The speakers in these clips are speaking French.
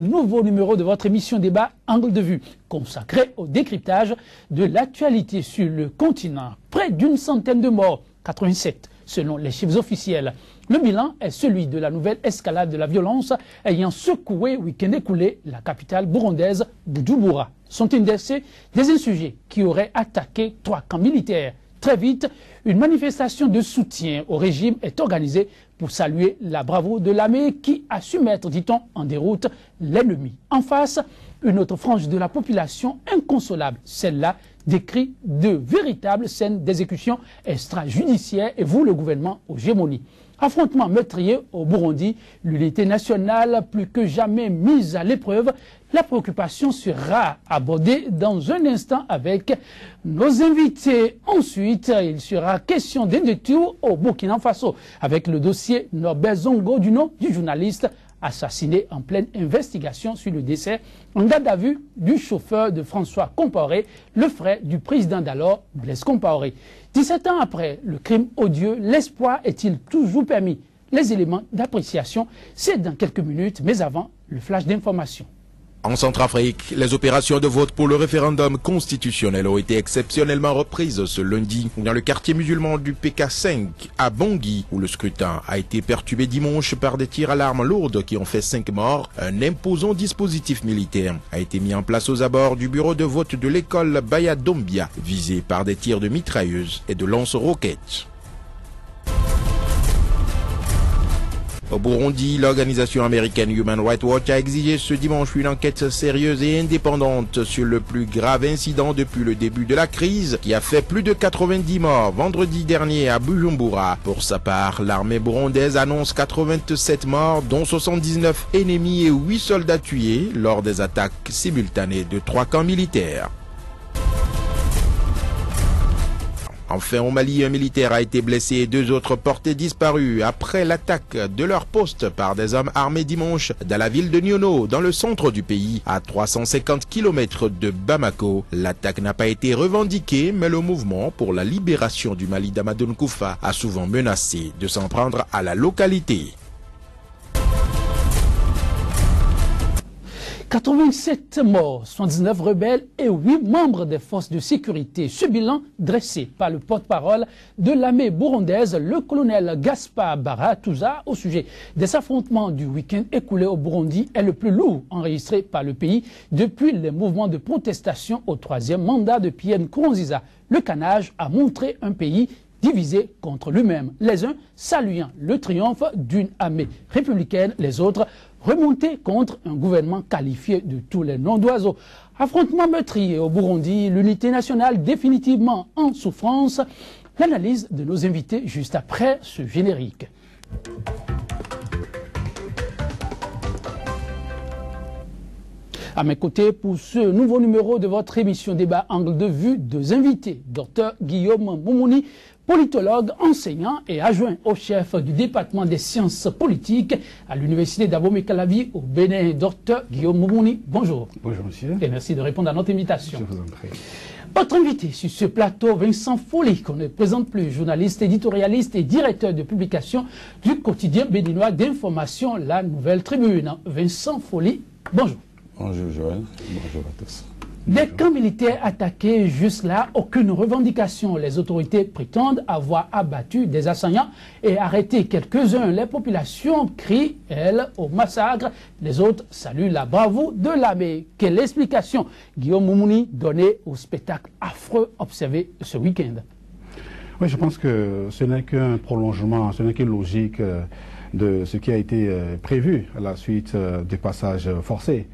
Nouveau numéro de votre émission Débat Angle de vue, consacré au décryptage de l'actualité sur le continent. Près d'une centaine de morts, 87 selon les chiffres officiels. Le bilan est celui de la nouvelle escalade de la violence ayant secoué week-end écoulé la capitale burundaise Bujumbura. Sont indexés des insurgés qui auraient attaqué 3 camps militaires. Très vite, une manifestation de soutien au régime est organisée pour saluer la bravoure de l'armée qui a su mettre, dit-on, en déroute l'ennemi. En face, une autre frange de la population inconsolable, celle-là décrit de véritables scènes d'exécution extrajudiciaires et vous, le gouvernement, aux gémonies. Affrontement meurtrier au Burundi, l'unité nationale plus que jamais mise à l'épreuve. La préoccupation sera abordée dans un instant avec nos invités. Ensuite, il sera question d'un détour au Burkina Faso avec le dossier Norbert Zongo du nom du journaliste assassiné en pleine investigation sur le décès en garde à vue du chauffeur de François Compaoré, le frère du président d'alors, Blaise Compaoré. 17 ans après le crime odieux, l'espoir est-il toujours permis? Les éléments d'appréciation, c'est dans quelques minutes, mais avant, le flash d'information. En Centrafrique, les opérations de vote pour le référendum constitutionnel ont été exceptionnellement reprises ce lundi dans le quartier musulman du PK5 à Bangui, où le scrutin a été perturbé dimanche par des tirs à l'arme lourde qui ont fait 5 morts. Un imposant dispositif militaire a été mis en place aux abords du bureau de vote de l'école Bayadombia, visé par des tirs de mitrailleuses et de lance-roquettes. Au Burundi, l'organisation américaine Human Rights Watch a exigé ce dimanche une enquête sérieuse et indépendante sur le plus grave incident depuis le début de la crise qui a fait plus de 90 morts vendredi dernier à Bujumbura. Pour sa part, l'armée burundaise annonce 87 morts, dont 79 ennemis et 8 soldats tués lors des attaques simultanées de 3 camps militaires. Enfin, au Mali, un militaire a été blessé et 2 autres portés disparus après l'attaque de leur poste par des hommes armés dimanche dans la ville de Niono, dans le centre du pays, à 350 km de Bamako. L'attaque n'a pas été revendiquée, mais le mouvement pour la libération du Mali d'Amadou Koufa a souvent menacé de s'en prendre à la localité. 87 morts, 79 rebelles et 8 membres des forces de sécurité. Ce bilan dressé par le porte-parole de l'armée burundaise, le colonel Gaspard Baratuza, au sujet des affrontements du week-end écoulé au Burundi, est le plus lourd enregistré par le pays depuis les mouvements de protestation au 3e mandat de Pierre Nkurunziza. Le canage a montré un pays divisés contre lui-même, les uns saluant le triomphe d'une armée républicaine, les autres remontés contre un gouvernement qualifié de tous les noms d'oiseaux. Affrontement meurtrier au Burundi, l'unité nationale définitivement en souffrance. L'analyse de nos invités juste après ce générique. À mes côtés, pour ce nouveau numéro de votre émission Débat Angle de vue, 2 invités. Dr Guillaume Moumouni, politologue, enseignant et adjoint au chef du département des sciences politiques à l'université d'Abomey-Calavi au Bénin. Dr Guillaume Moumouni, bonjour. Bonjour monsieur. Et merci de répondre à notre invitation. Je vous en prie. Autre invité sur ce plateau, Vincent Folly, qu'on ne présente plus, journaliste, éditorialiste et directeur de publication du quotidien béninois d'information La Nouvelle Tribune. Vincent Folly, bonjour. Bonjour Joël, bonjour à tous. Des camps militaires attaqués, juste là, aucune revendication. Les autorités prétendent avoir abattu des assaillants et arrêté quelques-uns. Les populations crient, elles, au massacre. Les autres saluent la bravoure de l'armée. Quelle explication Guillaume Moumouni donnait au spectacle affreux observé ce week-end? Oui, je pense que ce n'est qu'un prolongement, ce n'est qu'une logique de ce qui a été prévu à la suite des passages forcés.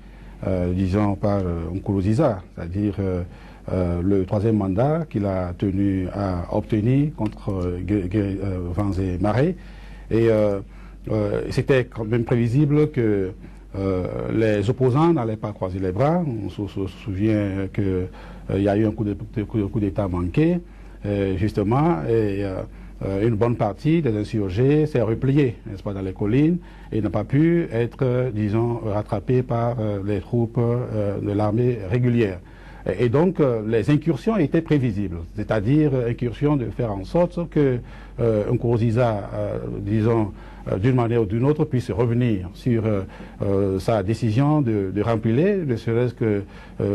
Disons par Nkurunziza, c'est-à-dire le 3e mandat qu'il a tenu à obtenir contre vents et marées. Et c'était quand même prévisible que les opposants n'allaient pas croiser les bras. On se souvient qu'il y a eu un coup d'État manqué, justement, et une bonne partie des insurgés s'est repliée, n'est-ce pas, dans les collines et n'a pas pu être, disons, rattrapée par les troupes de l'armée régulière. Et donc, les incursions étaient prévisibles, c'est-à-dire incursions de faire en sorte que Nkurunziza, disons, d'une manière ou d'une autre, puisse revenir sur sa décision de remplir, ne serait-ce que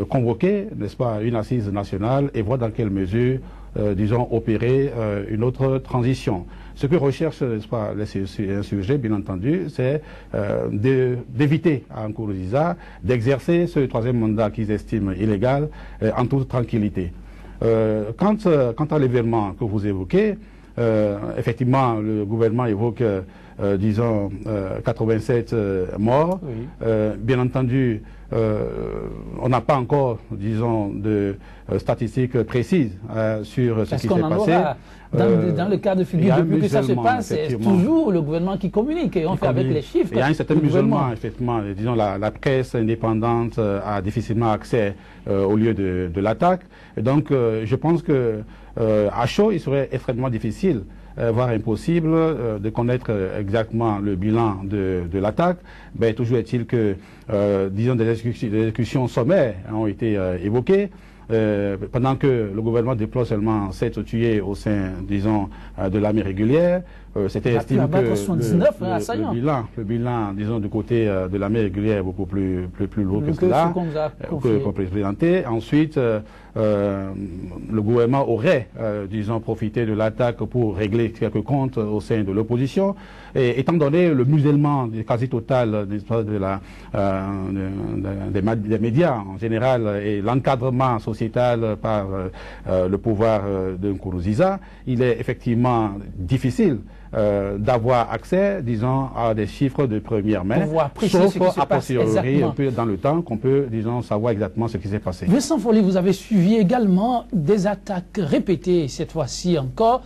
convoquer, n'est-ce pas, une assise nationale et voir dans quelle mesure, disons, opérer une autre transition. Ce que recherche, n'est-ce pas, les insurgés, bien entendu, c'est d'éviter à Nkurunziza d'exercer ce troisième mandat qu'ils estiment illégal en toute tranquillité. Quant à l'événement que vous évoquez, effectivement, le gouvernement évoque, disons, 87 morts. Oui. Bien entendu, on n'a pas encore, disons, de statistiques précises sur ce qui s'est passé. Dans le cas de figure, depuis que ça se passe, c'est toujours le gouvernement qui communique et on fait avec les chiffres. Il y a un certain musulman, effectivement. Disons, la presse indépendante a difficilement accès au lieu de l'attaque. Donc, je pense que à chaud, il serait extrêmement difficile, voire impossible, de connaître exactement le bilan de l'attaque. Mais toujours est-il que, disons, des exécutions sommaires ont été évoquées. Pendant que le gouvernement déploie seulement 7 tués au sein, disons, de l'armée régulière, c'était estimé que le bilan, disons, du côté de l'armée régulière est beaucoup plus lourd que cela, qu'on peut présenter. Ensuite, le gouvernement aurait, disons, profité de l'attaque pour régler quelques comptes au sein de l'opposition. Et étant donné le musellement quasi total des médias en général et l'encadrement sociétal par le pouvoir de Nkurunziza, il est effectivement difficile d'avoir accès, disons, à des chiffres de première main, sauf a posteriori, un peu dans le temps, qu'on peut, disons, savoir exactement ce qui s'est passé. Vincent Folli, vous avez suivi également des attaques répétées, cette fois-ci encore.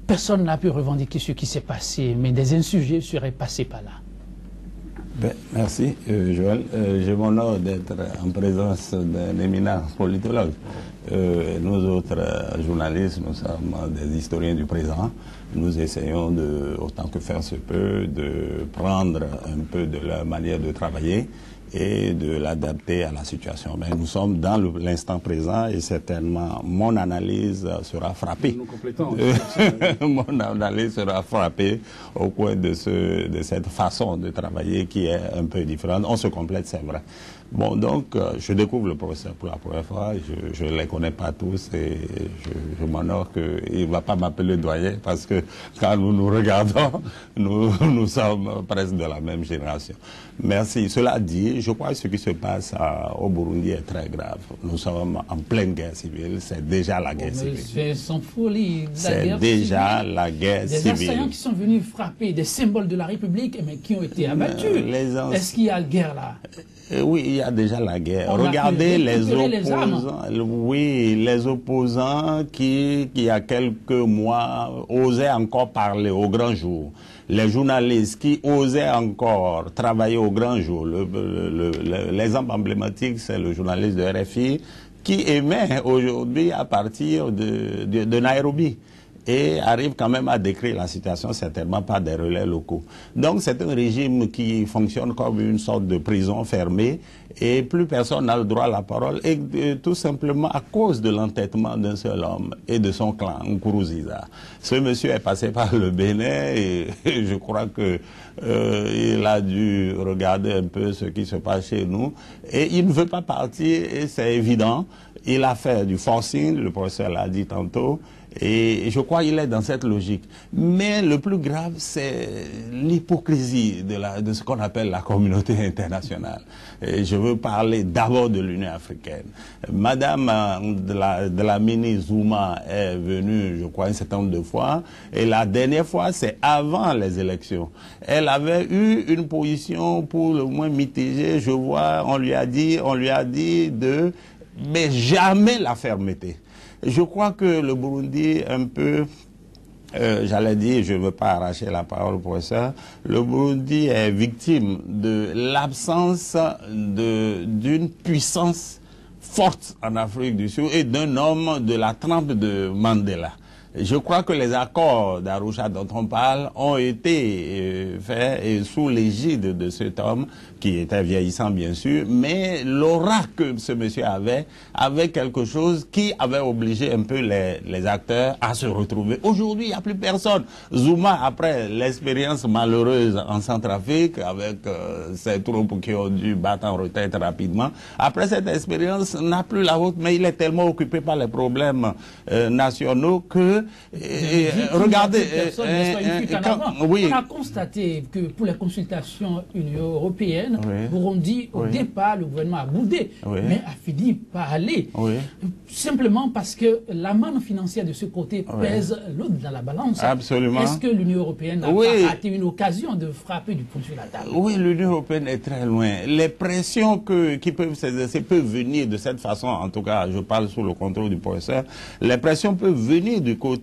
Personne n'a pu revendiquer ce qui s'est passé, mais des insurgés seraient passés par là. Ben, merci, Joël. J'ai l'honneur d'être en présence d'un éminent politologue. Nous autres journalistes, nous sommes des historiens du présent. Nous essayons, autant que faire se peut, de prendre un peu de leur manière de travailler et de l'adapter à la situation. Mais nous sommes dans l'instant présent et certainement mon analyse sera frappée. Nous complétons. Mon analyse sera frappée au coin de cette façon de travailler qui est un peu différente. On se complète, c'est vrai. Bon, donc, je découvre le professeur pour la première fois. Je ne les connais pas tous et je m'honore qu'il ne va pas m'appeler doyen parce que quand nous nous regardons, nous sommes presque de la même génération. Merci. Cela dit, je crois que ce qui se passe au Burundi est très grave. Nous sommes en pleine guerre civile. C'est déjà la guerre civile. C'est sans folie. C'est déjà la guerre civile. Des assaillants qui sont venus frapper des symboles de la République mais qui ont été abattus. Est-ce qu'il y a guerre là? Oui, il y a déjà la guerre. Regardez les opposants. Oui, les opposants qui, il y a quelques mois, osaient encore parler au grand jour. Les journalistes qui osaient encore travailler au grand jour. L'exemple emblématique, c'est le journaliste de RFI qui émet aujourd'hui à partir de Nairobi et arrive quand même à décrire la situation, certainement par des relais locaux. Donc c'est un régime qui fonctionne comme une sorte de prison fermée et plus personne n'a le droit à la parole et tout simplement à cause de l'entêtement d'un seul homme et de son clan, Nkurunziza. Ce monsieur est passé par le Bénin et je crois que il a dû regarder un peu ce qui se passe chez nous et il ne veut pas partir et c'est évident. Il a fait du forcing, le professeur l'a dit tantôt, et je crois qu'il est dans cette logique. Mais le plus grave, c'est l'hypocrisie de ce qu'on appelle la communauté internationale. Et je veux parler d'abord de l'Union africaine. Madame de la mini Zuma est venue, je crois, un certain nombre de fois, et la dernière fois, c'est avant les élections. Elle avait eu une position pour le moins mitigée, je vois, on lui a dit mais jamais la fermeté. Je crois que le Burundi, un peu, j'allais dire, je ne veux pas arracher la parole au professeur, le Burundi est victime de l'absence d'une puissance forte en Afrique du Sud et d'un homme de la trempe de Mandela. Je crois que les accords d'Arusha dont on parle ont été faits sous l'égide de cet homme, qui était vieillissant bien sûr, mais l'aura que ce monsieur avait quelque chose qui avait obligé un peu les acteurs à se retrouver. Aujourd'hui, il n'y a plus personne. Zuma, après l'expérience malheureuse en Centrafrique, avec ces troupes qui ont dû battre en retraite rapidement, après cette expérience, n'a plus la route, mais il est tellement occupé par les problèmes nationaux que regardez, oui. On a constaté que pour les consultations Union européenne, Burundi, au départ, le gouvernement a boudé, mais a fini par aller. Simplement parce que la manne financière de ce côté pèse l'autre dans la balance. Absolument. Est-ce que l'Union européenne n'a pas raté une occasion de frapper du poing sur la table? Oui, l'Union européenne est très loin. Les pressions qui peuvent s'exercer peuvent venir de cette façon, en tout cas, je parle sous le contrôle du professeur, les pressions peuvent venir du côté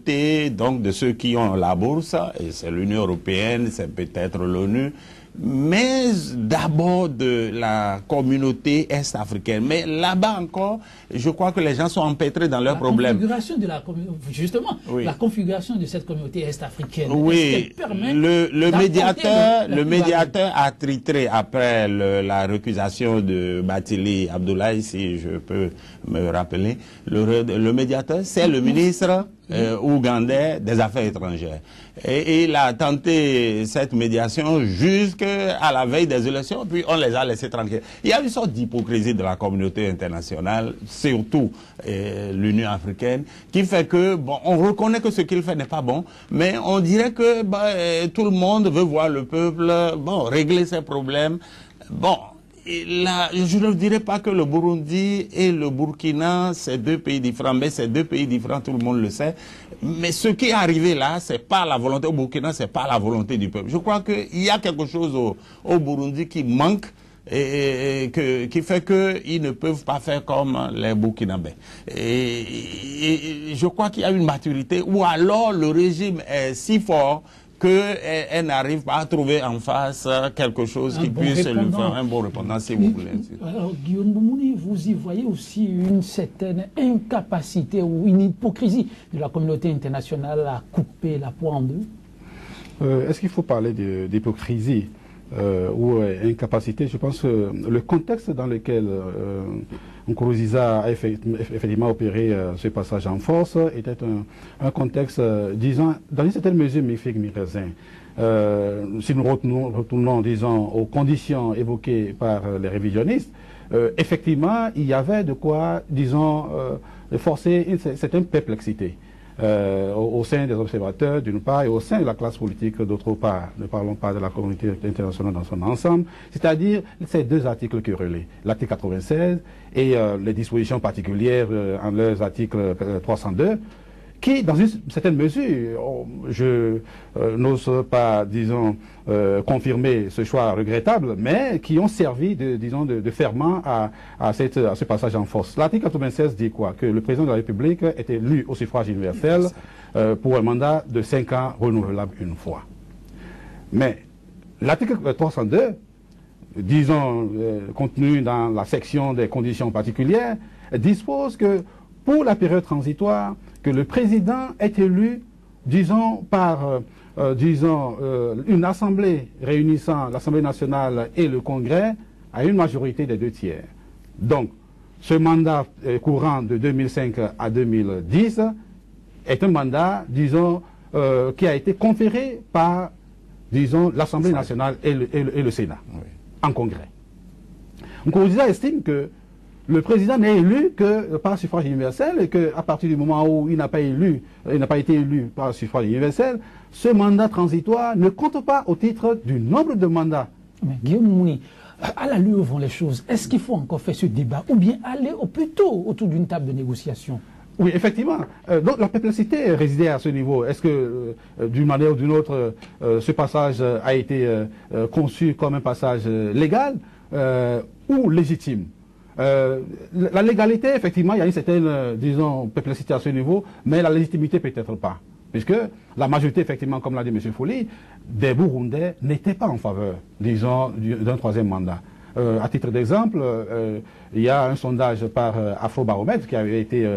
donc de ceux qui ont la bourse, et c'est l'Union européenne, c'est peut-être l'ONU, mais d'abord de la communauté est-africaine. Mais là-bas encore, je crois que les gens sont empêtrés dans leurs problèmes. Justement, la configuration de cette communauté est-africaine. Oui, le médiateur a titré après la récusation de Batili Abdoulaye, si je peux me rappeler. Le médiateur, c'est le ministre ougandais des Affaires étrangères. Et il a tenté cette médiation jusqu'à la veille des élections, puis on les a laissés tranquilles. Il y a une sorte d'hypocrisie de la communauté internationale, surtout l'Union africaine, qui fait que, bon, on reconnaît que ce qu'il fait n'est pas bon, mais on dirait que tout le monde veut voir le peuple, bon, régler ses problèmes. Bon. Et là, je ne dirais pas que le Burundi et le Burkina, c'est deux pays différents, mais c'est deux pays différents, tout le monde le sait. Mais ce qui est arrivé là, c'est pas la volonté au Burkina, c'est pas la volonté du peuple. Je crois qu'il y a quelque chose au Burundi qui manque et qui fait qu'ils ne peuvent pas faire comme les Burkinabés. Et je crois qu'il y a une maturité, ou alors le régime est si fort qu'elle n'arrive pas à trouver en face quelque chose qui puisse lui faire un bon répondant, si vous voulez. Alors, Guillaume Boumouni, vous y voyez aussi une certaine incapacité ou une hypocrisie de la communauté internationale à couper la poire en deux? Est-ce qu'il faut parler d'hypocrisie ou incapacité? Je pense que le contexte dans lequel Nkurunziza a effectivement opéré ce passage en force était un contexte, disons, dans une certaine mesure, mi-figue, mi-raisin. Si nous retournons, disons, aux conditions évoquées par les révisionnistes, effectivement, il y avait de quoi, disons, forcer une certaine perplexité. Au sein des observateurs d'une part et au sein de la classe politique d'autre part. Ne parlons pas de la communauté internationale dans son ensemble, c'est-à-dire ces deux articles qui relaient, l'article 96 et les dispositions particulières en leurs articles 302, qui, dans une certaine mesure, je n'ose pas, disons, confirmer ce choix regrettable, mais qui ont servi, disons, de ferment à ce passage en force. L'article 96 dit quoi? Que le président de la République est élu au suffrage universel pour un mandat de 5 ans renouvelable une fois. Mais l'article 302, disons, contenu dans la section des conditions particulières, dispose que pour la période transitoire, que le président est élu, disons, par une assemblée réunissant l'Assemblée nationale et le Congrès à une majorité des 2 tiers. Donc, ce mandat courant de 2005 à 2010 est un mandat, disons, qui a été conféré par, disons, l'Assemblée nationale et le Sénat, en Congrès. Nkurunziza estime que le président n'est élu que par suffrage universel et qu'à partir du moment où il n'a pas été élu par suffrage universel, ce mandat transitoire ne compte pas au titre du nombre de mandats. Mais Guillaume Mouni, à la lueur vont les choses. Est-ce qu'il faut encore faire ce débat ou bien aller au plus tôt autour d'une table de négociation? Oui, effectivement. Donc la perplexité résidait à ce niveau. Est-ce que, d'une manière ou d'une autre, ce passage a été conçu comme un passage légal ou légitime? La légalité, effectivement, il y a une certaine, disons, perplexité à ce niveau, mais la légitimité peut-être pas. Puisque la majorité, effectivement, comme l'a dit M. Folli, des Burundais n'étaient pas en faveur, disons, d'un 3e mandat. À titre d'exemple, il y a un sondage par Afrobaromètre qui avait été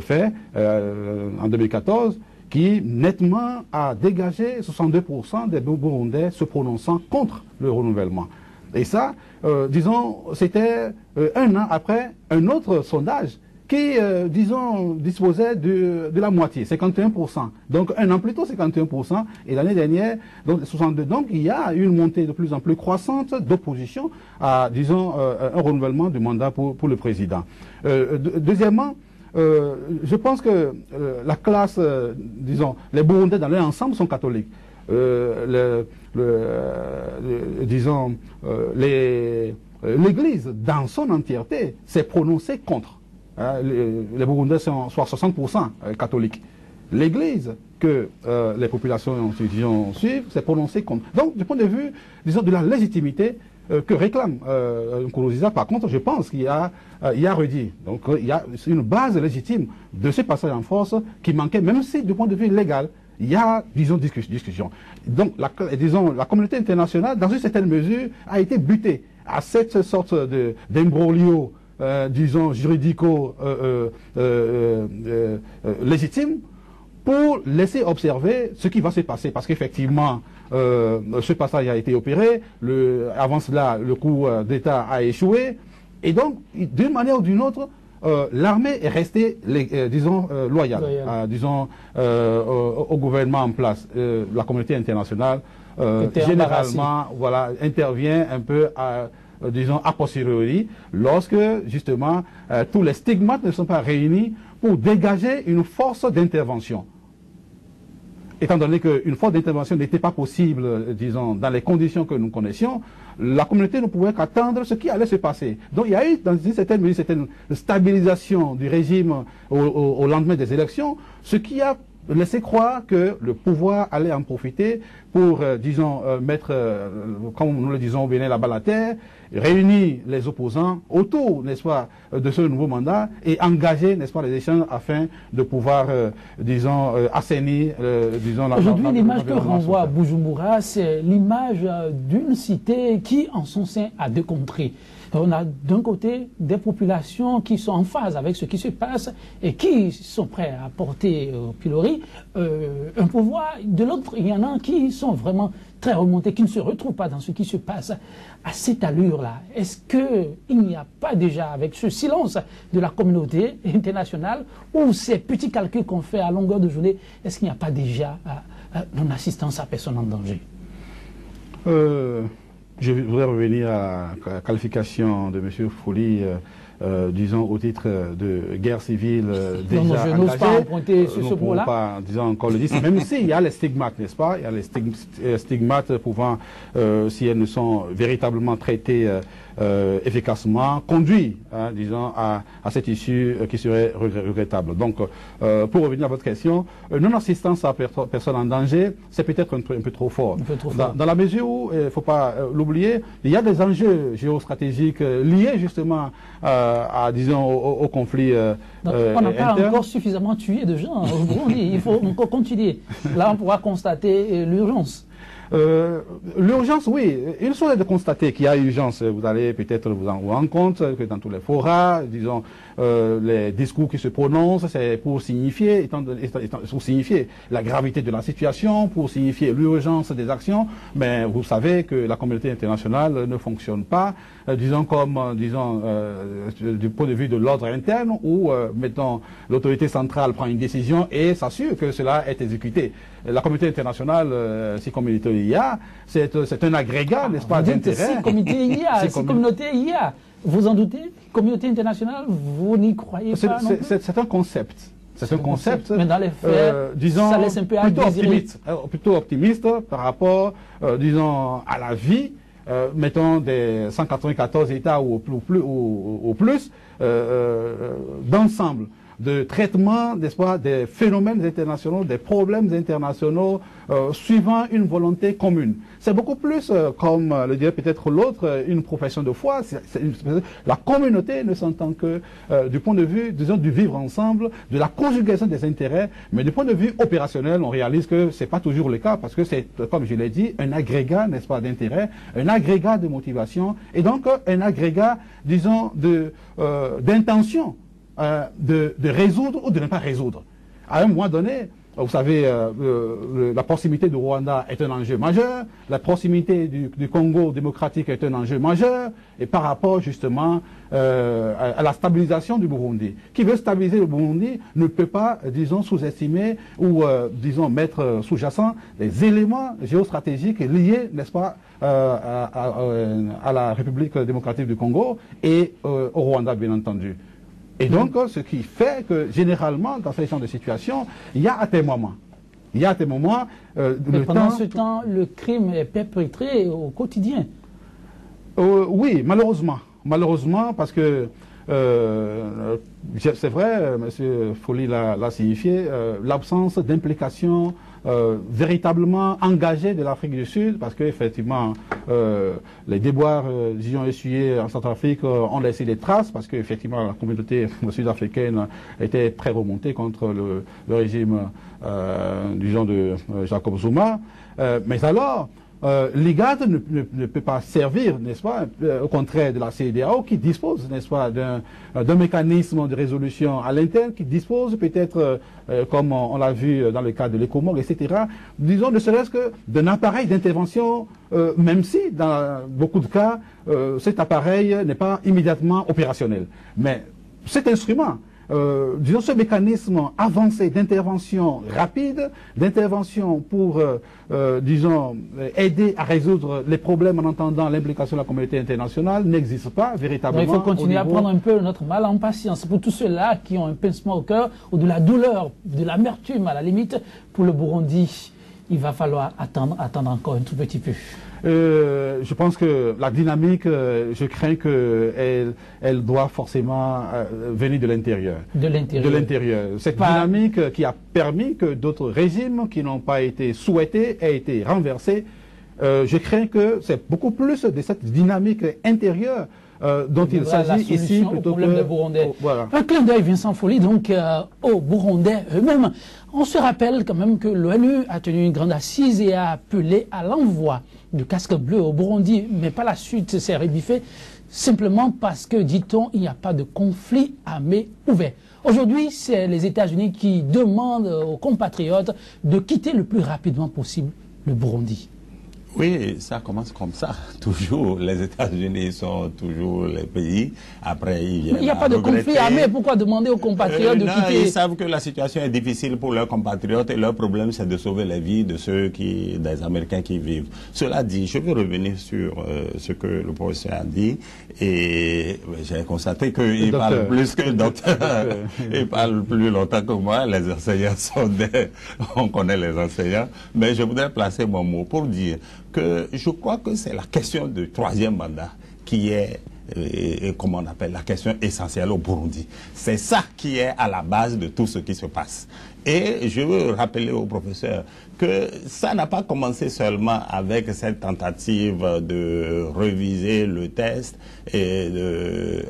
fait en 2014 qui nettement a dégagé 62% des Burundais se prononçant contre le renouvellement. Et ça, disons, c'était un an après un autre sondage qui, disons, disposait de la moitié, 51%. Donc, un an plus tôt, 51%, et l'année dernière, donc 62%. Donc, il y a une montée de plus en plus croissante d'opposition à, disons, un renouvellement du mandat pour le président. Deuxièmement, je pense que la classe, disons, les Burundais dans leur ensemble sont catholiques. Disons, l'Église, dans son entièreté, s'est prononcée contre. Les Burundais sont soit 60% catholiques. L'Église que les populations suivent s'est prononcée contre. Donc, du point de vue, disons, de la légitimité que réclame Nkurunziza, par contre, je pense qu'il y a redit. Donc, il y a une base légitime de ce passage en force qui manquait, même si, du point de vue légal, il y a, disons, discussion. Donc, disons, la communauté internationale, dans une certaine mesure, a été butée à cette sorte d'imbroglio, disons, juridico-légitime pour laisser observer ce qui va se passer. Parce qu'effectivement, ce passage a été opéré, avant cela, le coup d'État a échoué, et donc, d'une manière ou d'une autre, l'armée est restée, disons, loyale. Disons, au gouvernement en place. La communauté internationale, généralement, voilà, intervient un peu disons, a posteriori, lorsque, justement, tous les stigmates ne sont pas réunis pour dégager une force d'intervention. Étant donné qu'une force d'intervention n'était pas possible, disons, dans les conditions que nous connaissions, la communauté ne pouvait qu'attendre ce qui allait se passer. Donc il y a eu, dans une certaine mesure, une stabilisation du régime au lendemain des élections, ce qui a laissé croire que le pouvoir allait en profiter pour, disons, mettre, comme nous le disons au Bénin, la balle à terre, réunir les opposants autour, n'est-ce pas, de ce nouveau mandat et engager, n'est-ce pas, les échanges afin de pouvoir, disons, assainir, disons, la... Aujourd'hui, l'image que renvoie Bujumbura, c'est l'image d'une cité qui, en son sein, a deux contrées. On a d'un côté des populations qui sont en phase avec ce qui se passe et qui sont prêts à porter au pilori un pouvoir. De l'autre, il y en a qui sont vraiment très remontés, qui ne se retrouvent pas dans ce qui se passe à cette allure-là. Est-ce qu'il n'y a pas déjà, avec ce silence de la communauté internationale ou ces petits calculs qu'on fait à longueur de journée, est-ce qu'il n'y a pas déjà non-assistance à personne en danger? Je voudrais revenir à la qualification de M. Fouli, disons, au titre de guerre civile déjà engagée. Je n'ose pas emprunter ce mot-là. Pas, disons, encore le dire, même s'il y a les stigmates, n'est-ce pas? Il y a les stigmates pouvant, si elles ne sont véritablement traitées efficacement, conduire, hein, disons, à cette issue qui serait regrettable. Donc, pour revenir à votre question, non-assistance à personne en danger, c'est peut-être un peu trop fort. Dans la mesure où, il ne faut pas l'oublier, il y a des enjeux géostratégiques liés justement à, disons, au conflit on n'a pas encore suffisamment tué de gens au Burundi. Il faut encore continuer. Là, on pourra constater l'urgence. L'urgence, oui. Il serait de constater qu'il y a urgence. Vous allez peut-être vous en rendre compte que dans tous les forats, disons, les discours qui se prononcent, c'est pour signifier, pour signifier la gravité de la situation, pour signifier l'urgence des actions. Mais vous savez que la communauté internationale ne fonctionne pas, disons, comme, disons, du point de vue de l'ordre interne, où, mettons, l'autorité centrale prend une décision et s'assure que cela est exécuté. La communauté internationale, si communauté il y a, c'est un agrégat, n'est-ce pas, d'intérêt. Si communauté il y a, si communauté il y a. Vous en doutez? Communauté internationale, vous n'y croyez pas? C'est un concept. C'est un concept, mais dans les faits, disons, ça laisse un peu plutôt optimiste par rapport, disons, à la vie, mettons, des 194 États ou plus, d'ensemble de traitement, n'est-ce pas, des phénomènes internationaux, des problèmes internationaux, suivant une volonté commune. C'est beaucoup plus, comme le dirait peut-être l'autre, une profession de foi. La communauté ne s'entend que du point de vue, disons, du vivre ensemble, de la conjugaison des intérêts, mais du point de vue opérationnel, on réalise que c'est pas toujours le cas, parce que c'est, comme je l'ai dit, un agrégat, n'est-ce pas, d'intérêts, un agrégat de motivation, et donc un agrégat, disons, d'intention. De résoudre ou de ne pas résoudre. À un moment donné, vous savez, la proximité du Rwanda est un enjeu majeur, la proximité du Congo démocratique est un enjeu majeur, et par rapport justement à la stabilisation du Burundi. Qui veut stabiliser le Burundi ne peut pas, disons, sous-estimer ou, disons, mettre sous-jacent les éléments géostratégiques liés, n'est-ce pas, à la République démocratique du Congo et au Rwanda, bien entendu. Et donc, ce qui fait que, généralement, dans ce genre de situation, il y a à tes moments. Mais pendant ce temps, le crime est perpétré au quotidien. Oui, malheureusement. Malheureusement, parce que, c'est vrai, M. Folli l'a signifié, l'absence d'implication véritablement engagée de l'Afrique du Sud, parce qu'effectivement, les déboires disons essuyés en Centrafrique ont laissé des traces, parce qu'effectivement, la communauté sud-africaine était très remontée contre le régime, disons, de Jacob Zuma. Mais alors, l'IGAD ne peut pas servir, n'est-ce pas, au contraire de la CEDEAO qui dispose, n'est-ce pas, d'un mécanisme de résolution à l'interne, qui dispose peut-être, comme on l'a vu dans le cas de l'ECOMOG, etc., disons ne serait-ce que d'un appareil d'intervention, même si dans beaucoup de cas, cet appareil n'est pas immédiatement opérationnel. Mais cet instrument, disons ce mécanisme avancé d'intervention rapide, d'intervention pour, disons, aider à résoudre les problèmes en entendant l'implication de la communauté internationale n'existe pas véritablement. Donc il faut continuer à prendre un peu notre mal en patience. Pour tous ceux-là qui ont un pincement au cœur ou de la douleur, de l'amertume à la limite, pour le Burundi, il va falloir attendre encore un tout petit peu. Je pense que la dynamique, je crains qu'elle doit forcément venir de l'intérieur. De l'intérieur. De l'intérieur. Cette dynamique qui a permis que d'autres régimes qui n'ont pas été souhaités aient été renversés. Je crains que c'est beaucoup plus de cette dynamique intérieure dont il s'agit ici plutôt que... Burundais. Voilà. Un clin d'œil, Vincent Folli, donc aux Burundais eux-mêmes. On se rappelle quand même que l'ONU a tenu une grande assise et a appelé à l'envoi du casque bleu au Burundi, mais par la suite s'est rébiffé simplement parce que, dit-on, il n'y a pas de conflit armé ouvert. Aujourd'hui, c'est les États-Unis qui demandent aux compatriotes de quitter le plus rapidement possible le Burundi. Oui, ça commence comme ça. Toujours, les États-Unis sont toujours les pays. Après, ils viennent. Il n'y a pas de conflit armé. Pourquoi demander aux compatriotes de quitter? Ils savent que la situation est difficile pour leurs compatriotes et leur problème, c'est de sauver la vie de ceux des Américains qui vivent. Cela dit, je vais revenir sur ce que le professeur a dit et j'ai constaté qu'il parle plus que le docteur. Il parle plus longtemps que moi. Les enseignants sont on connaît les enseignants. Mais je voudrais placer mon mot pour dire que je crois que c'est la question du troisième mandat qui est, comment on appelle, la question essentielle au Burundi. C'est ça qui est à la base de tout ce qui se passe. Et je veux rappeler au professeur que ça n'a pas commencé seulement avec cette tentative de réviser le test et de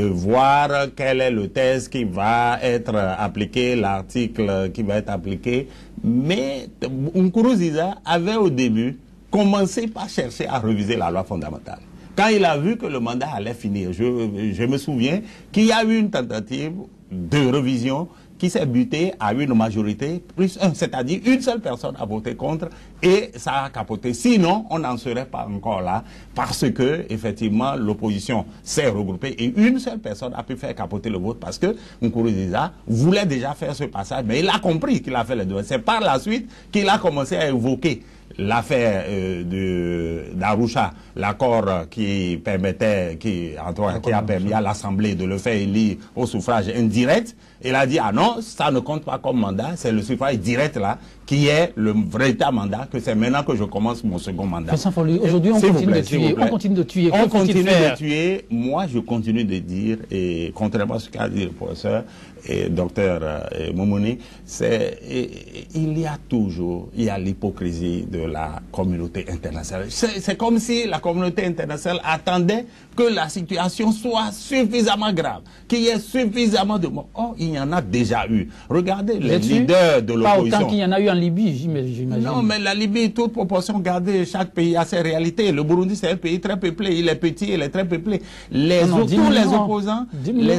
voir quel est le test qui va être appliqué, l'article qui va être appliqué. Mais Nkurunziza avait au début commencé par chercher à réviser la loi fondamentale. Quand il a vu que le mandat allait finir, je me souviens qu'il y a eu une tentative de révision qui s'est butée à une majorité plus 1, c'est-à-dire une seule personne a voté contre et ça a capoté. Sinon, on n'en serait pas encore là parce que, effectivement, l'opposition s'est regroupée et une seule personne a pu faire capoter le vote parce que Nkurunziza voulait déjà faire ce passage, mais il a compris qu'il a fait les deux. C'est par la suite qu'il a commencé à évoquer l'affaire d'Arusha, l'accord qui permettait, qui a permis à l'Assemblée de le faire élire au suffrage indirect. Il a dit, ah non, ça ne compte pas comme mandat, c'est le suffrage direct là, qui est le véritable mandat, que c'est maintenant que je commence mon second mandat. Aujourd'hui, on continue de tuer. On continue de tuer. On continue de tuer. Moi, je continue de dire, et contrairement à ce qu'a dit le professeur et docteur Moumouni, il y a l'hypocrisie de la communauté internationale. C'est comme si la communauté internationale attendait que la situation soit suffisamment grave, qu'il y ait suffisamment de morts. Oh, il y en a déjà eu. Regardez les leaders de l'opposition. Pas autant qu'il y en a eu en Libye, j'imagine. Non, mais la Libye, toute proportion gardée, chaque pays a ses réalités. Le Burundi, c'est un pays très peuplé. Il est petit, il est très peuplé. Tous les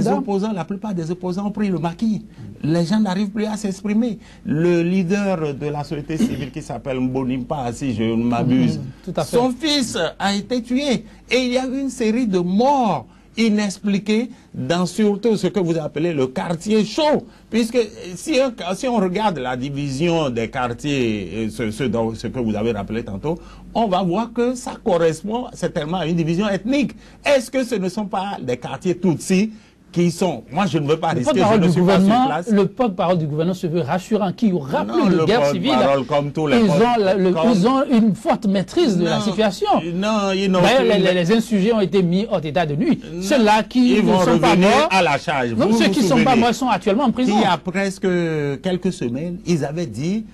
opposants, la plupart des opposants ont pris le maquis. les gens n'arrivent plus à s'exprimer. Le leader de la société civile qui s'appelle Mbonimpa, si je ne m'abuse, son fils a été tué. Et il y a une série de morts inexpliquées dans surtout ce que vous appelez le quartier chaud. Puisque si on regarde la division des quartiers, ce que vous avez rappelé tantôt, on va voir que ça correspond certainement à une division ethnique. Est-ce que ce ne sont pas des quartiers Tutsis qui sont... Moi, je ne veux pas risquer, je ne suis pas sur place. Le porte-parole du gouvernement se veut rassurant qu'il y aura plus de guerre civile. Comme tous les ils ont une forte maîtrise de la situation. Non, ils n'ont les insurgés ont été mis hors état de nuit. Ceux-là qui ne sont pas morts... à la charge. Donc ceux qui ne sont pas morts sont actuellement en prison. Il y a presque quelques semaines, ils avaient dit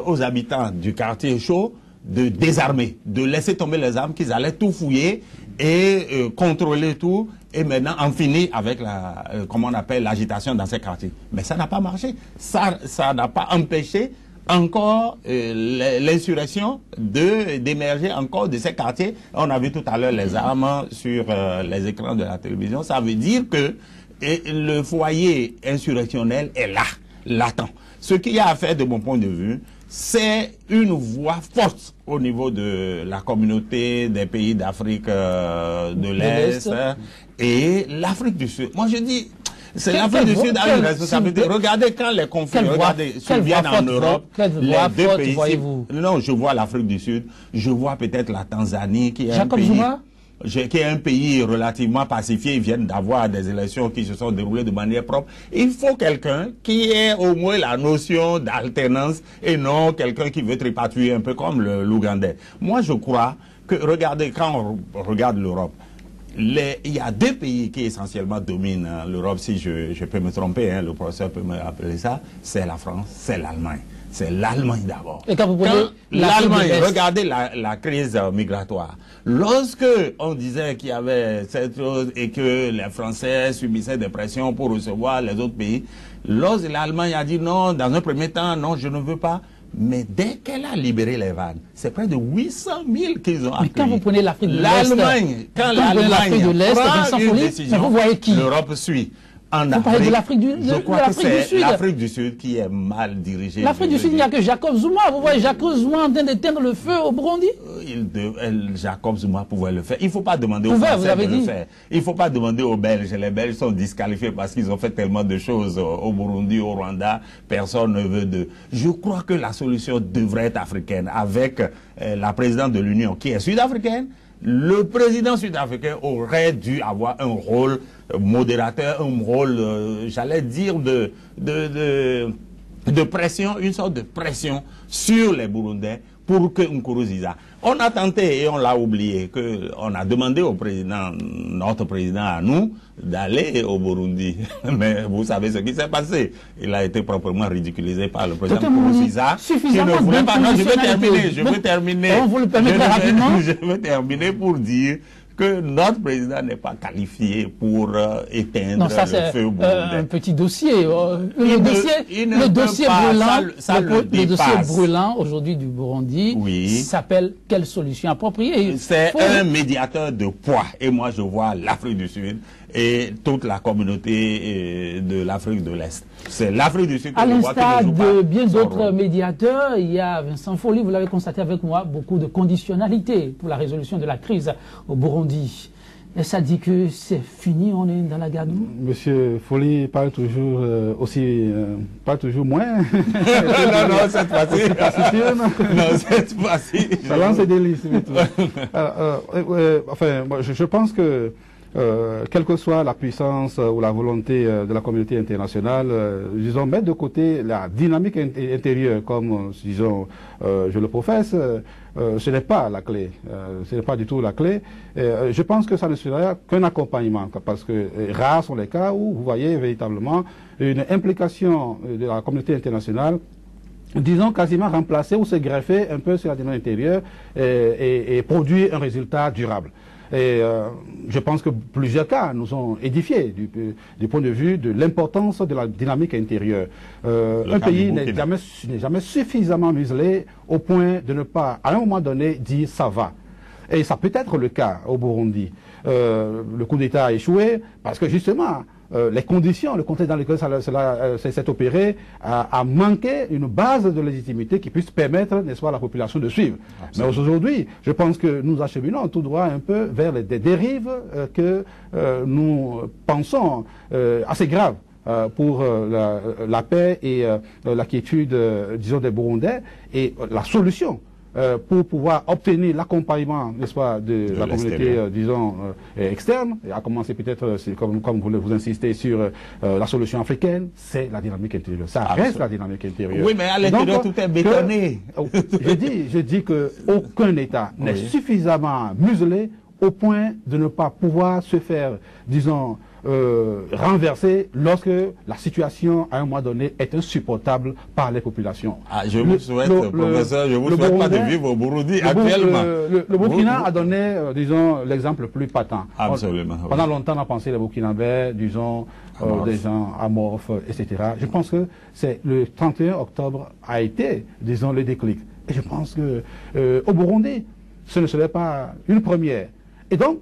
aux habitants du quartier chaud de désarmer, de laisser tomber les armes, qu'ils allaient tout fouiller et contrôler tout, et maintenant en finir avec la, comment on appelle, l'agitation dans ces quartiers. Mais ça n'a pas marché. Ça n'a pas empêché encore l'insurrection d'émerger encore de ces quartiers. On a vu tout à l'heure les armes sur les écrans de la télévision. Ça veut dire que le foyer insurrectionnel est là, latent. Ce qu'il y a à faire, de mon point de vue, c'est une voix forte au niveau de la communauté des pays d'Afrique de l'Est et l'Afrique du Sud. Moi, je dis, c'est l'Afrique du Sud a une responsabilité. Regardez quand les conflits surviennent en Europe, les deux pays. Non, je vois l'Afrique du Sud, je vois peut-être la Tanzanie qui est un pays... qui est un pays relativement pacifié, ils viennent d'avoir des élections qui se sont déroulées de manière propre. Il faut quelqu'un qui ait au moins la notion d'alternance et non quelqu'un qui veut tripatouiller un peu comme l'Ougandais. Moi, je crois que, regardez, quand on regarde l'Europe, il y a deux pays qui essentiellement dominent l'Europe, si je peux me tromper, hein, le professeur peut me rappeler ça, c'est la France, c'est l'Allemagne. C'est l'Allemagne d'abord. Et quand vous prenez l'Allemagne, regardez la crise migratoire. Lorsque on disait qu'il y avait cette chose et que les Français subissaient des pressions pour recevoir les autres pays, lorsque l'Allemagne a dit non, dans un premier temps, non, je ne veux pas. Mais dès qu'elle a libéré les vannes, c'est près de 800 000 qu'ils ont accueillis. Mais quand vous prenez l'Afrique de l'Est, quand l'Allemagne prend une décision, vous voyez qui? L'Europe suit. Vous parlez de l'Afrique du Sud. Je crois que c'est l'Afrique du Sud qui est mal dirigée. L'Afrique du Sud, il n'y a que Jacob Zuma. Vous voyez Jacob Zuma en train d'éteindre le feu au Burundi. Jacob Zuma pouvait le faire. Il ne faut pas demander aux Français de le faire. Il ne faut pas demander aux Belges. Les Belges sont disqualifiés parce qu'ils ont fait tellement de choses au Burundi, au Rwanda. Personne ne veut d'eux. Je crois que la solution devrait être africaine avec la présidente de l'Union qui est sud-africaine. Le président sud-africain aurait dû avoir un rôle modérateur, un rôle, j'allais dire, de pression, une sorte de pression sur les Burundais pour que Nkurunziza. On a tenté et on l'a oublié, on a demandé au président, notre président à nous, d'aller au Burundi. Mais vous savez ce qui s'est passé. Il a été proprement ridiculisé par le président Nkurunziza. Qui ne voulait pas. Non, je veux terminer. On vous le permettra rapidement. Je veux terminer pour dire que notre président n'est pas qualifié pour éteindre le feu burundais. Un petit dossier. Le dossier brûlant aujourd'hui du Burundi s'appelle quelle solution appropriée? C'est un médiateur de poids. Et moi, je vois l'Afrique du Sud et toute la communauté de l'Afrique de l'Est. C'est l'Afrique du Sud qui ne joue pas. À l'instar de bien d'autres médiateurs, il y a, Vincent Folly, vous l'avez constaté avec moi, beaucoup de conditionnalités pour la résolution de la crise au Burundi. Et ça dit que c'est fini, on est dans la gadoue? Monsieur Folly parle toujours pas toujours moins. non, cette fois-ci. Non, cette fois-ci. Ça lance des délices. Enfin, je pense que quelle que soit la puissance ou la volonté de la communauté internationale, disons, mettre de côté la dynamique intérieure, comme, disons, je le professe, ce n'est pas la clé. Ce n'est pas du tout la clé. Je pense que ça ne sera qu'un accompagnement, parce que rares sont les cas où vous voyez véritablement une implication de la communauté internationale, disons, quasiment remplacer ou se greffer un peu sur la dynamique intérieure et produire un résultat durable. Et je pense que plusieurs cas nous ont édifiés du point de vue de l'importance de la dynamique intérieure. Un pays n'est jamais suffisamment muselé au point de ne pas, à un moment donné, dire ça va. Et ça peut être le cas au Burundi. le coup d'État a échoué, parce que justement, les conditions, le contexte dans lequel cela s'est opéré a manqué une base de légitimité qui puisse permettre, n'est-ce pas, à la population de suivre. Absolument. Mais aujourd'hui, je pense que nous acheminons tout droit un peu vers des dérives que nous pensons assez graves pour la paix et la quiétude, disons, des Burundais, et la solution pour pouvoir obtenir l'accompagnement, n'est-ce pas, de la communauté, disons, externe, et à commencer peut-être, comme vous insistez sur la solution africaine, c'est la dynamique intérieure. Ça reste la dynamique intérieure. Oui, mais à l'intérieur, tout est bétonné. Je dis qu'aucun État n'est suffisamment muselé au point de ne pas pouvoir se faire, disons, renverser lorsque la situation à un moment donné est insupportable par les populations. Ah, je vous souhaite, professeur, je vous souhaite pas de vivre au Burundi actuellement. Le Burkina a donné, disons, l'exemple le plus patent. Absolument. Pendant longtemps, on a pensé les Burkinabés, disons, des gens amorphes, etc. Je pense que c'est le 31 octobre a été, disons, le déclic. Et je pense que au Burundi, ce ne serait pas une première. Et donc,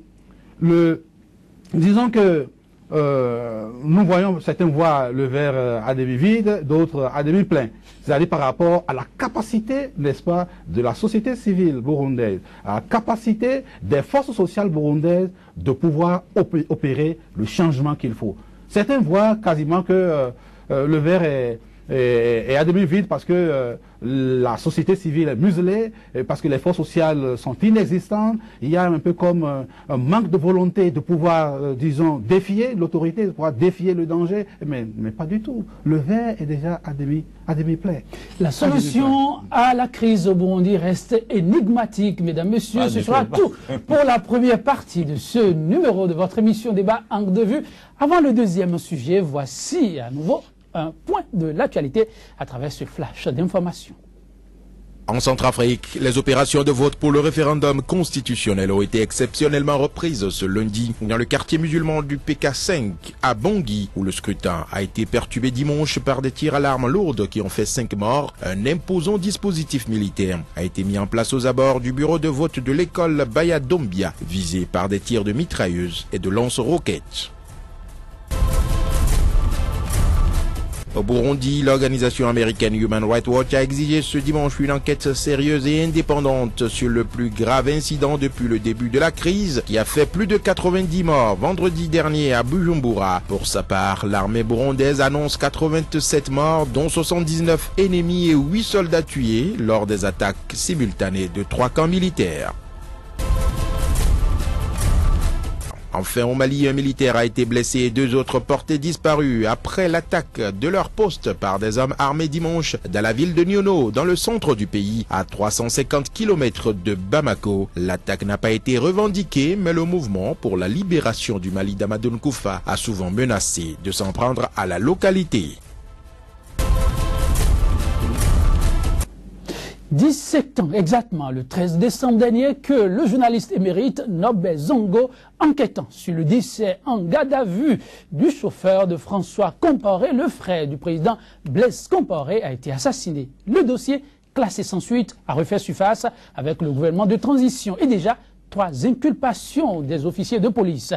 disons que nous voyons certains voient le verre à demi vide, d'autres à demi plein. C'est-à-dire par rapport à la capacité, n'est-ce pas, de la société civile burundaise, à la capacité des forces sociales burundaises de pouvoir opérer le changement qu'il faut. Certains voient quasiment que le verre est à demi vide parce que la société civile est muselée, parce que les forces sociales sont inexistantes. Il y a un peu comme un manque de volonté de pouvoir, disons, défier l'autorité, de pouvoir défier le danger, mais pas du tout. Le verre est déjà à demi plein. La solution à la crise au Burundi reste énigmatique, mesdames, messieurs. Ce sera tout pour la première partie de ce numéro de votre émission Débat Angle de Vue. Avant le deuxième sujet, voici à nouveau un point de l'actualité à travers ce flash d'information. En Centrafrique, les opérations de vote pour le référendum constitutionnel ont été exceptionnellement reprises ce lundi dans le quartier musulman du PK5 à Bangui, où le scrutin a été perturbé dimanche par des tirs à l'arme lourde qui ont fait 5 morts. Un imposant dispositif militaire a été mis en place aux abords du bureau de vote de l'école Bayadombia, visé par des tirs de mitrailleuses et de lance-roquettes. Au Burundi, l'organisation américaine Human Rights Watch a exigé ce dimanche une enquête sérieuse et indépendante sur le plus grave incident depuis le début de la crise qui a fait plus de 90 morts vendredi dernier à Bujumbura. Pour sa part, l'armée burundaise annonce 87 morts, dont 79 ennemis et 8 soldats tués lors des attaques simultanées de 3 camps militaires. Enfin, au Mali, un militaire a été blessé et 2 autres portés disparus après l'attaque de leur poste par des hommes armés dimanche dans la ville de Niono, dans le centre du pays, à 350 km de Bamako. L'attaque n'a pas été revendiquée, mais le mouvement pour la libération du Mali d'Amadou Nkoufa a souvent menacé de s'en prendre à la localité. 17 ans exactement, le 13 décembre dernier, que le journaliste émérite Norbert Zongo, enquêtant sur le décès en garde à vue du chauffeur de François Compaoré, le frère du président Blaise Compaoré, a été assassiné. Le dossier, classé sans suite, a refait surface avec le gouvernement de transition et déjà 3 inculpations des officiers de police.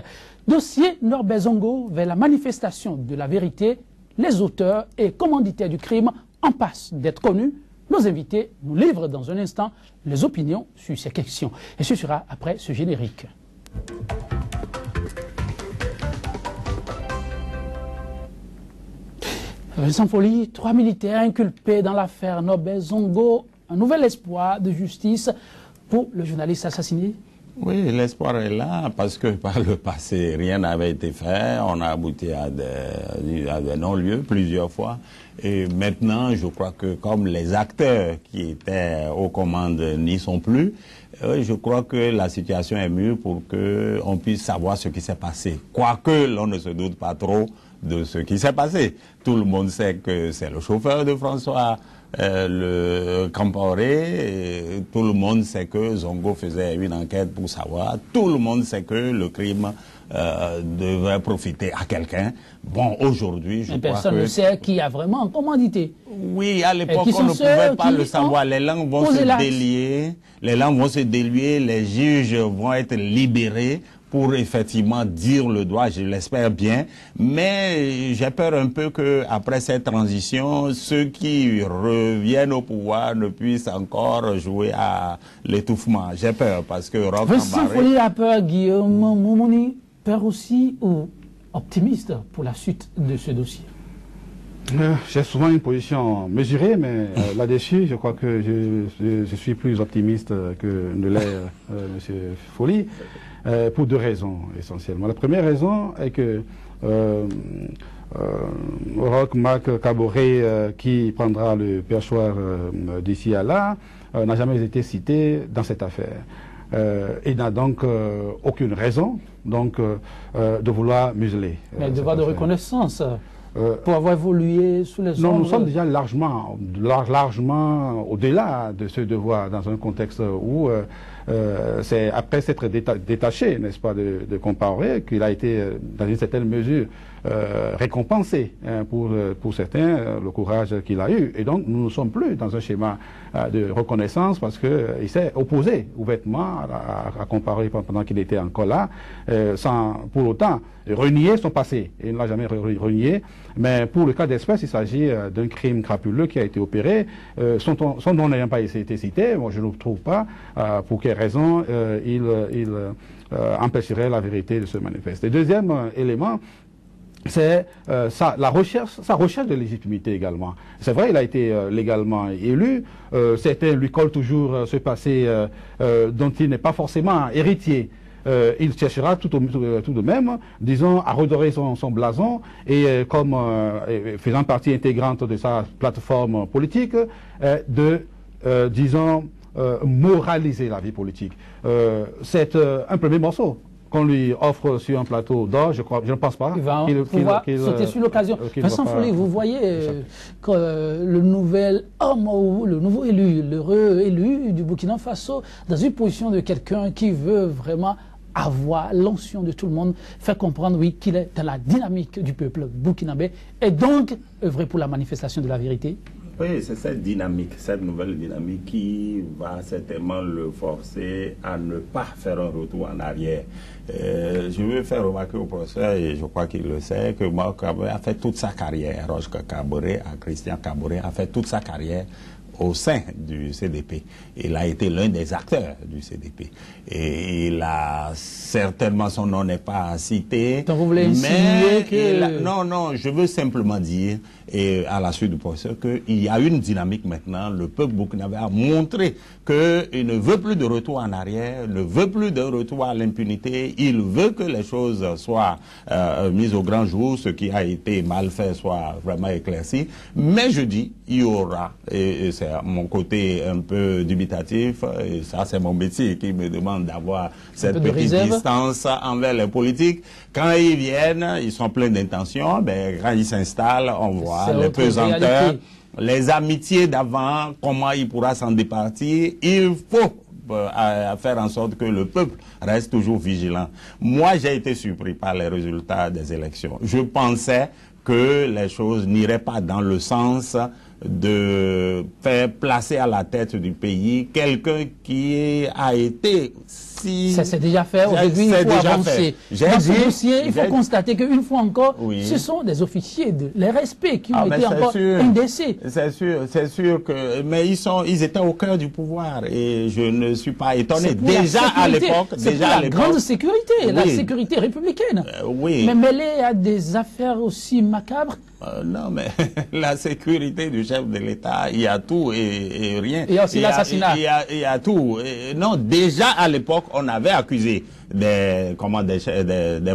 Dossier Norbert Zongo vers la manifestation de la vérité, les auteurs et commanditaires du crime en passe d'être connus. Nos invités nous livrent dans un instant les opinions sur ces questions. Et ce sera après ce générique. Vincent Folly, 3 militaires inculpés dans l'affaire Norbert Zongo. Un nouvel espoir de justice pour le journaliste assassiné. Oui, l'espoir est là parce que par le passé, rien n'avait été fait. On a abouti à des non-lieux plusieurs fois. Et maintenant, je crois que comme les acteurs qui étaient aux commandes n'y sont plus, je crois que la situation est mieux pour qu'on puisse savoir ce qui s'est passé. Quoique l'on ne se doute pas trop de ce qui s'est passé. Tout le monde sait que c'est le chauffeur de François le Compaoré, tout le monde sait que Zongo faisait une enquête pour savoir, tout le monde sait que le crime devait profiter à quelqu'un. Bon, aujourd'hui, je crois que... personne ne sait qui a vraiment commandité. Oui, à l'époque, on ne pouvait pas le savoir. Les langues vont se délier, les juges vont être libérés pour effectivement dire le droit, je l'espère bien, mais j'ai peur un peu que après cette transition, ceux qui reviennent au pouvoir ne puissent encore jouer à l'étouffement. J'ai peur parce que Roch Vincent Folly a peur, Guillaume Moumouni, peur aussi ou optimiste pour la suite de ce dossier? J'ai souvent une position mesurée, mais là-dessus, je crois que je suis plus optimiste que ne l'est M. Folly, pour deux raisons essentiellement. La première raison est que Roch Marc Kaboré, qui prendra le perchoir d'ici à là, n'a jamais été cité dans cette affaire. Il n'a donc aucune raison de vouloir museler. Mais le devoir de reconnaissance pour avoir évolué sous les Non, ombres. nous sommes déjà largement au-delà de ce devoir, dans un contexte où c'est après s'être détaché, n'est-ce pas, de Compaoré, qu'il a été, dans une certaine mesure, récompensé pour certains, le courage qu'il a eu. Et donc, nous ne sommes plus dans un schéma de reconnaissance parce qu'il s'est opposé ouvertement à Compaoré pendant qu'il était encore là, sans pour autant renier son passé. Il ne l'a jamais renié. Mais pour le cas d'espèce, il s'agit d'un crime crapuleux qui a été opéré. Son nom n'ayant pas été cité, moi je ne trouve pas pour quelle raison il empêcherait la vérité de se manifester. Deuxième élément, c'est sa recherche de légitimité également. C'est vrai, il a été légalement élu. Certains lui collent toujours ce passé dont il n'est pas forcément héritier. Il cherchera tout de même, disons, à redorer son blason et comme faisant partie intégrante de sa plateforme politique, disons, moraliser la vie politique. C'est un premier morceau qu'on lui offre sur un plateau d'or, je ne pense pas. Il va pouvoir sauter sur l'occasion. Vincent Folly, vous voyez que le nouvel homme ou le nouveau élu, l'heureux élu du Burkina Faso, dans une position de quelqu'un qui veut vraiment avoir l'onction de tout le monde, faire comprendre, oui, qu'il est dans la dynamique du peuple burkinabé et donc œuvrer pour la manifestation de la vérité. Oui, c'est cette dynamique, cette nouvelle dynamique qui va certainement le forcer à ne pas faire un retour en arrière. Je veux faire remarquer au professeur, et je crois qu'il le sait, que Marc Kaboré a fait toute sa carrière, Roch Kaboré, Christian Kaboré a fait toute sa carrière au sein du CDP. Il a été l'un des acteurs du CDP. Et il a certainement, son nom n'est pas cité. Donc vous voulez insinuer que... Non, je veux simplement dire, et à la suite du professeur, qu'il y a une dynamique maintenant. Le peuple burkinabé a montré qu'il ne veut plus de retour en arrière, ne veut plus de retour à l'impunité. Il veut que les choses soient mises au grand jour, ce qui a été mal fait soit vraiment éclairci. Mais je dis, il y aura, et c'est mon côté un peu dubitatif, et ça c'est mon métier qui me demande d'avoir cette petite distance envers les politiques. Quand ils viennent, ils sont pleins d'intentions, ben, quand ils s'installent, on voit les pesanteurs, les amitiés d'avant, comment il pourra s'en départir. Il faut faire en sorte que le peuple reste toujours vigilant. Moi, j'ai été surpris par les résultats des élections. Je pensais que les choses n'iraient pas dans le sens de faire placer à la tête du pays quelqu'un qui a été si... Ça s'est déjà fait, aujourd'hui il faut avancer. Dans ce dossier, il faut constater qu'une fois encore, ce sont des officiers de l'RSP qui ont été encore indécés. C'est sûr que... Mais ils étaient au cœur du pouvoir et je ne suis pas étonné. Déjà à l'époque... C'est pour la grande sécurité, la sécurité républicaine. Mais mêlée à des affaires aussi macabres. Non, mais la sécurité du chef de l'État, il y a tout et rien. Il y a aussi l'assassinat. Il y a tout. Non, déjà à l'époque, on avait accusé des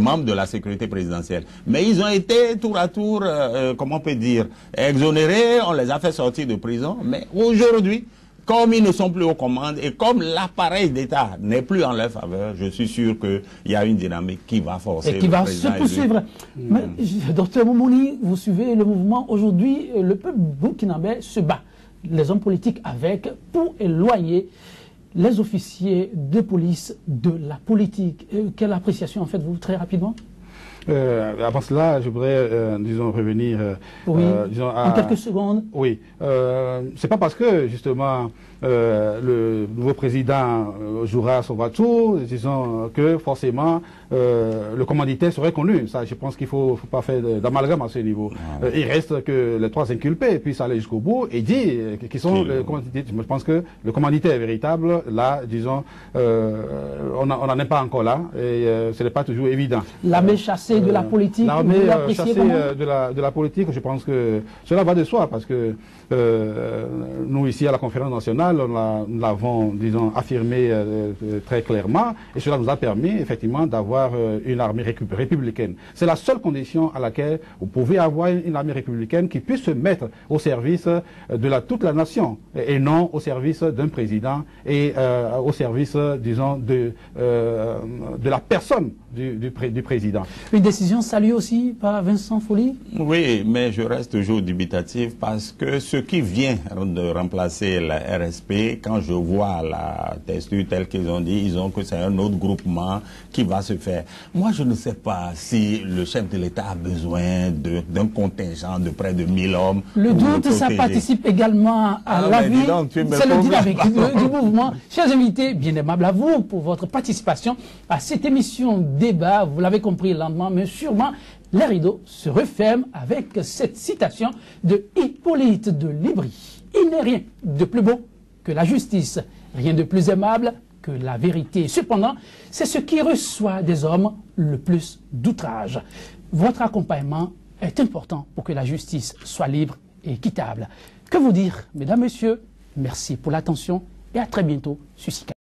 membres de la sécurité présidentielle. Mais ils ont été tour à tour, comment on peut dire, exonérés, on les a fait sortir de prison. Mais aujourd'hui, comme ils ne sont plus aux commandes et comme l'appareil d'État n'est plus en leur faveur, je suis sûr qu'il y a une dynamique qui va forcer. Et qui va se poursuivre. Mais, docteur Moumouni, vous suivez le mouvement. Aujourd'hui, le peuple burkinabé se bat, les hommes politiques avec, pour éloigner les officiers de police de la politique. Quelle appréciation en faites-vous très rapidement? Avant cela, je voudrais, disons, revenir... disons, en quelques secondes. Oui. C'est pas parce que, justement, le nouveau président jouera son retour, disons que forcément le commanditaire serait connu. Ça, je pense qu'il faut pas faire d'amalgame à ce niveau. Il reste que les 3 inculpés puissent aller jusqu'au bout et dire qui sont les commanditaires. Je pense que le commanditaire véritable, là, disons, on n'en est pas encore là et ce n'est pas toujours évident. L'armée chassée de la politique, l'armée chassée de la politique, je pense que cela va de soi parce que nous ici à la conférence nationale, nous l'avons, disons, affirmé très clairement et cela nous a permis effectivement d'avoir une armée républicaine. C'est la seule condition à laquelle vous pouvez avoir une armée républicaine qui puisse se mettre au service de toute la nation et non au service d'un président et au service, disons, de la personne du président. Une décision saluée aussi par Vincent Folly? Oui, mais je reste toujours dubitatif parce que ce qui vient de remplacer la RSP, quand je vois la texture telle qu'ils ont dit, ils ont que c'est un autre groupement qui va se faire. Moi, je ne sais pas si le chef de l'État a besoin d'un contingent de près de 1000 hommes. Le doute, ça participe également à la vie. C'est le dynamique du mouvement. Chers invités, bien aimables à vous pour votre participation à cette émission débat. Vous l'avez compris lentement, mais sûrement, les rideaux se referment avec cette citation de Hippolyte de Libri. Il n'est rien de plus beau que la justice, rien de plus aimable que la vérité. Cependant, c'est ce qui reçoit des hommes le plus d'outrage. Votre accompagnement est important pour que la justice soit libre et équitable. Que vous dire, mesdames, messieurs? Merci pour l'attention et à très bientôt sur SICA.